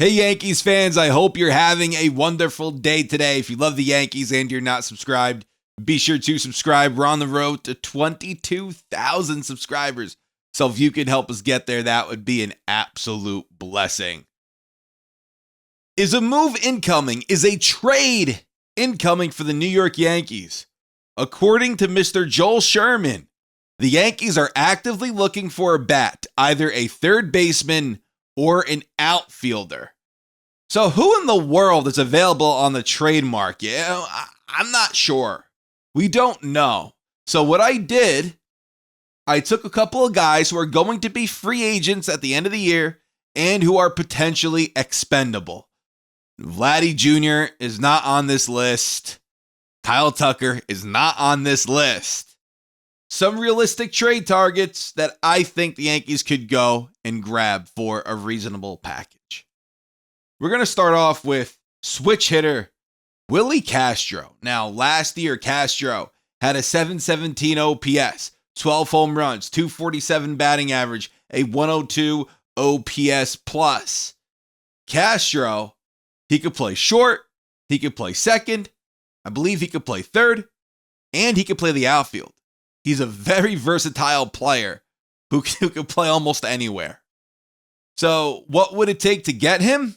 Hey, Yankees fans, I hope you're having a wonderful day today. If you love the Yankees and you're not subscribed, be sure to subscribe. We're on the road to 22,000 subscribers. So if you could help us get there, that would be an absolute blessing. Is a move incoming? Is a trade incoming for the New York Yankees? According to Mr. Joel Sherman, the Yankees are actively looking for a bat, either a third baseman or an outfielder. So who in the world is available on the trade market? I'm not sure. We don't know. So what I did, I took a couple of guys who are going to be free agents at the end of the year and who are potentially expendable. Vladdy Jr. is not on this list. Kyle Tucker is not on this list. Some realistic trade targets that I think the Yankees could go and grab for a reasonable package. We're going to start off with switch hitter Willie Castro. Now, last year, Castro had a 717 OPS, 12 home runs, 247 batting average, a 102 OPS plus. Castro, he could play short, he could play second, I believe he could play third, and he could play the outfield. He's a very versatile player who can play almost anywhere. So what would it take to get him?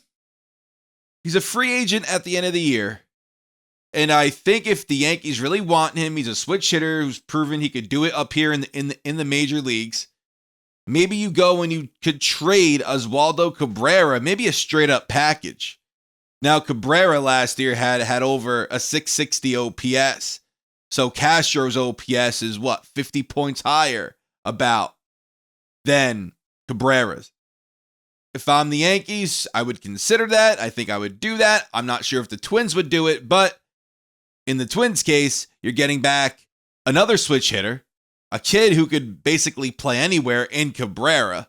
He's a free agent at the end of the year. And I think if the Yankees really want him, he's a switch hitter who's proven he could do it up here in the major leagues. Maybe you go and you could trade Oswaldo Cabrera, maybe a straight up package. Now Cabrera last year had over a 660 OPS. So Castro's OPS is 50 points higher about than Cabrera's. If I'm the Yankees, I would consider that. I think I would do that. I'm not sure if the Twins would do it, but in the Twins case, you're getting back another switch hitter, a kid who could basically play anywhere in Cabrera,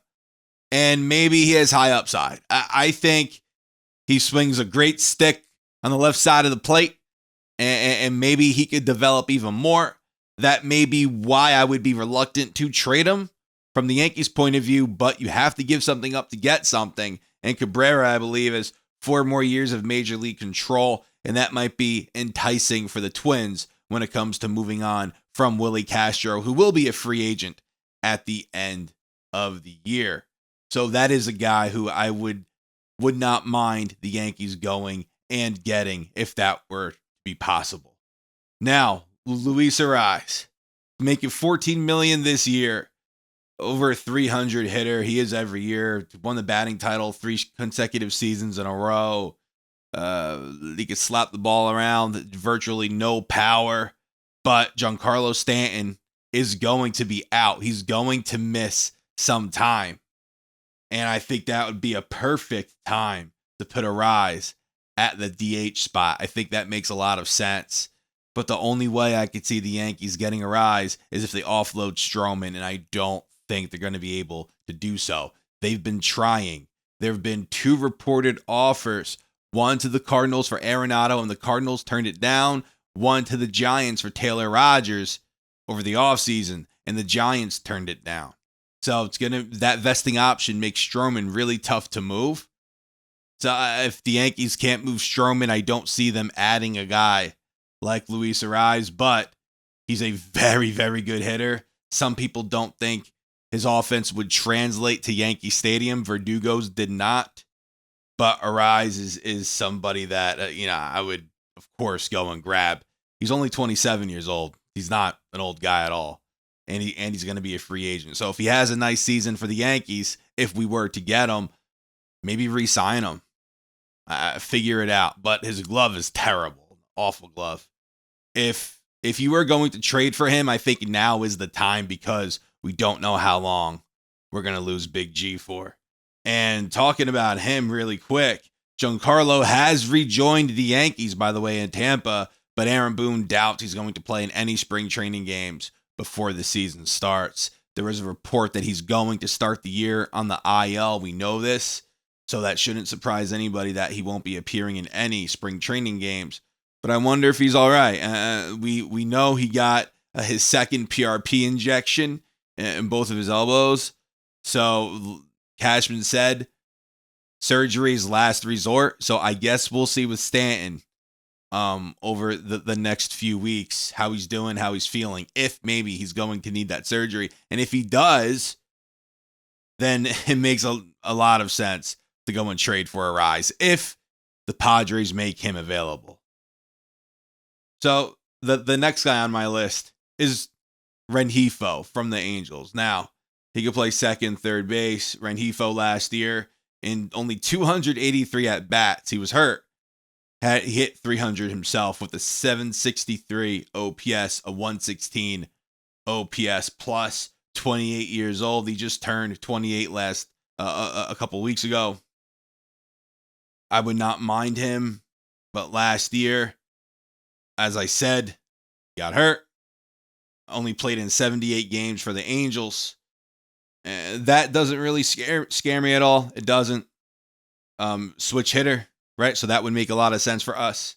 and maybe he has high upside. I think he swings a great stick on the left side of the plate. And maybe he could develop even more. That may be why I would be reluctant to trade him from the Yankees' point of view, but you have to give something up to get something. And Cabrera, I believe, has 4 more years of major league control, and that might be enticing for the Twins when it comes to moving on from Willie Castro, who will be a free agent at the end of the year. So that is a guy who I would not mind the Yankees going and getting if that were be possible. Now, Luis Ariz, making $14 million this year, over a 300 hitter. He is every year. Won the batting title 3 consecutive seasons in a row. He could slap the ball around, virtually no power. But Giancarlo Stanton is going to be out. He's going to miss some time. And I think that would be a perfect time to put Ariz at the DH spot. I think that makes a lot of sense. But the only way I could see the Yankees getting Ariz is if they offload Stroman, and I don't think they're going to be able to do so. They've been trying. There have been 2 reported offers, one to the Cardinals for Arenado, and the Cardinals turned it down, one to the Giants for Taylor Rogers over the offseason, and the Giants turned it down. So that vesting option makes Stroman really tough to move. So if the Yankees can't move Stroman, I don't see them adding a guy like Luis Ariz, but he's a very, very good hitter. Some people don't think his offense would translate to Yankee Stadium. Verdugo's did not, but Ariz is somebody that I would, of course, go and grab. He's only 27 years old. He's not an old guy at all, and he's going to be a free agent. So if he has a nice season for the Yankees, if we were to get him, maybe re-sign him. Figure it out. But his glove is terrible. Awful glove. If you were going to trade for him, I think now is the time because we don't know how long we're going to lose Big G for. And talking about him really quick, Giancarlo has rejoined the Yankees, by the way, in Tampa, but Aaron Boone doubts he's going to play in any spring training games before the season starts. There is a report that he's going to start the year on the IL. We know this. So that shouldn't surprise anybody that he won't be appearing in any spring training games. But I wonder if he's all right. We know he got his second PRP injection in both of his elbows. So Cashman said surgery's last resort. So I guess we'll see with Stanton over the next few weeks, how he's doing, how he's feeling, if maybe he's going to need that surgery. And if he does, then it makes a lot of sense to go and trade for a rise if the Padres make him available. So the next guy on my list is Rengifo from the Angels. Now, he could play second, third base. Rengifo last year, in only 283 at-bats, he was hurt. He hit 300 himself with a 763 OPS, a 116 OPS plus, 28 years old. He just turned 28 a couple weeks ago. I would not mind him, but last year, as I said, he got hurt. Only played in 78 games for the Angels. That doesn't really scare me at all. It doesn't. Switch hitter, right? So that would make a lot of sense for us.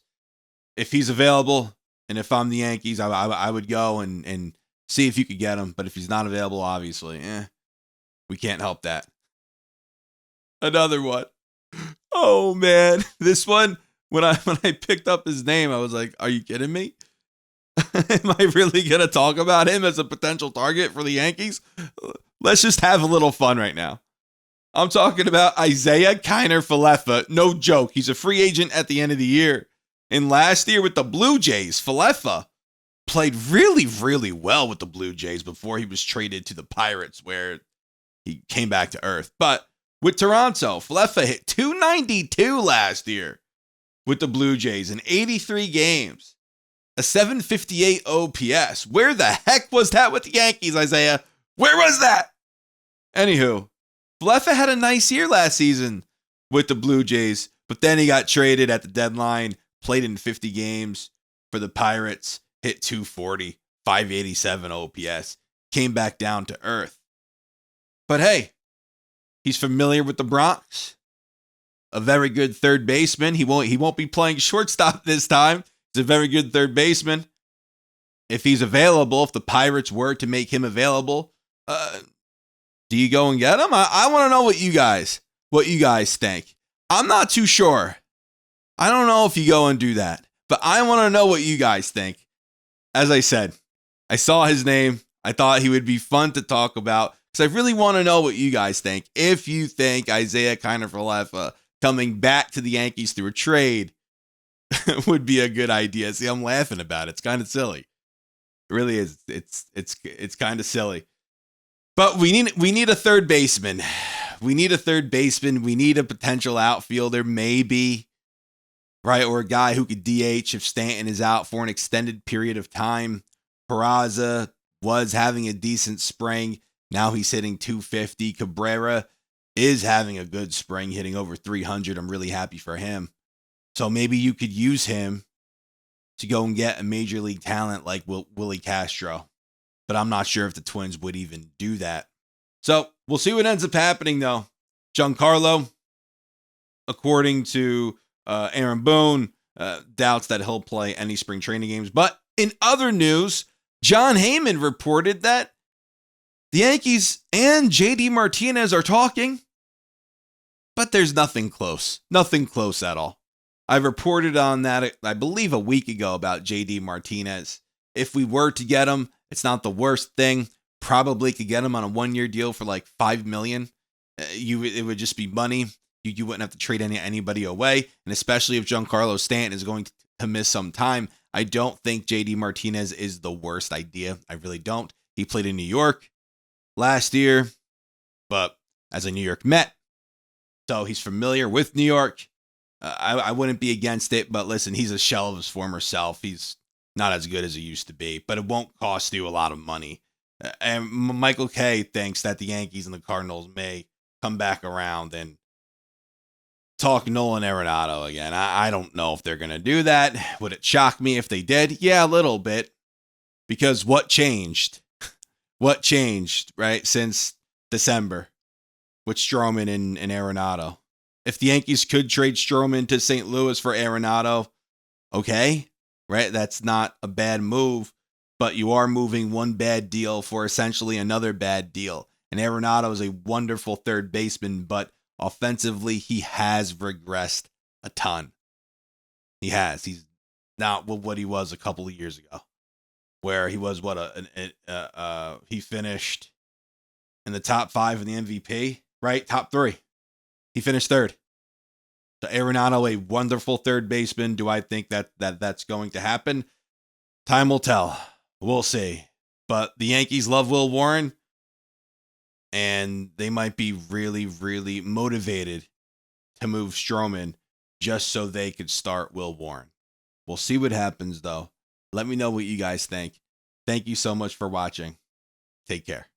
If he's available, and if I'm the Yankees, I would go and see if you could get him. But if he's not available, obviously, we can't help that. Another one. Oh man, this one, when I picked up his name, I was like, are you kidding me? Am I really going to talk about him as a potential target for the Yankees? Let's just have a little fun right now. I'm talking about Isaiah Kiner-Falefa. No joke. He's a free agent at the end of the year. And last year with the Blue Jays, Falefa played really, really well with the Blue Jays before he was traded to the Pirates, where he came back to earth. But with Toronto, Falefa hit 292 last year with the Blue Jays in 83 games. A 758 OPS. Where the heck was that with the Yankees, Isaiah? Where was that? Anywho, Falefa had a nice year last season with the Blue Jays, but then he got traded at the deadline, played in 50 games for the Pirates, hit 240, 587 OPS, came back down to earth. But hey, he's familiar with the Bronx. A very good third baseman. He won't be playing shortstop this time. He's a very good third baseman. If he's available, if the Pirates were to make him available, do you go and get him? I want to know what you guys think. I'm not too sure. I don't know if you go and do that, but I want to know what you guys think. As I said, I saw his name. I thought he would be fun to talk about because I really want to know what you guys think. If you think Isaiah Kiner-Falefa coming back to the Yankees through a trade would be a good idea. See, I'm laughing about it. It's kind of silly. It really is. It's kind of silly. But we need a third baseman. We need a third baseman. We need a potential outfielder, maybe, right? Or a guy who could DH if Stanton is out for an extended period of time. Peraza was having a decent spring. Now he's hitting 250. Cabrera is having a good spring, hitting over 300. I'm really happy for him. So maybe you could use him to go and get a major league talent like Willie Castro. But I'm not sure if the Twins would even do that. So we'll see what ends up happening, though. Giancarlo, according to Aaron Boone, doubts that he'll play any spring training games. But in other news, John Heyman reported that the Yankees and JD Martinez are talking, but there's nothing close. Nothing close at all. I reported on that, I believe, a week ago about JD Martinez. If we were to get him, it's not the worst thing. Probably could get him on a 1-year deal for like $5 million. It would just be money. You wouldn't have to trade anybody away. And especially if Giancarlo Stanton is going to miss some time, I don't think JD Martinez is the worst idea. I really don't. He played in New York last year, but as a New York Met, so he's familiar with New York. I wouldn't be against it, but listen, he's a shell of his former self. He's not as good as he used to be, but it won't cost you a lot of money. And Michael Kay thinks that the Yankees and the Cardinals may come back around and talk Nolan Arenado again. I don't know if they're going to do that. Would it shock me if they did? Yeah, a little bit. Because what changed? What changed, right, since December with Stroman and Arenado? If the Yankees could trade Stroman to St. Louis for Arenado, okay, right? That's not a bad move, but you are moving one bad deal for essentially another bad deal. And Arenado is a wonderful third baseman, but Offensively, he has regressed a ton. He has. He's not what he was a couple of years ago, where he was he finished in the top 5 in the MVP, right? Top 3. He finished 3rd. So Arenado, a wonderful third baseman. Do I think that's going to happen? Time will tell. We'll see. But the Yankees love Will Warren, and they might be really, really motivated to move Stroman just so they could start Will Warren. We'll see what happens, though. Let me know what you guys think. Thank you so much for watching. Take care.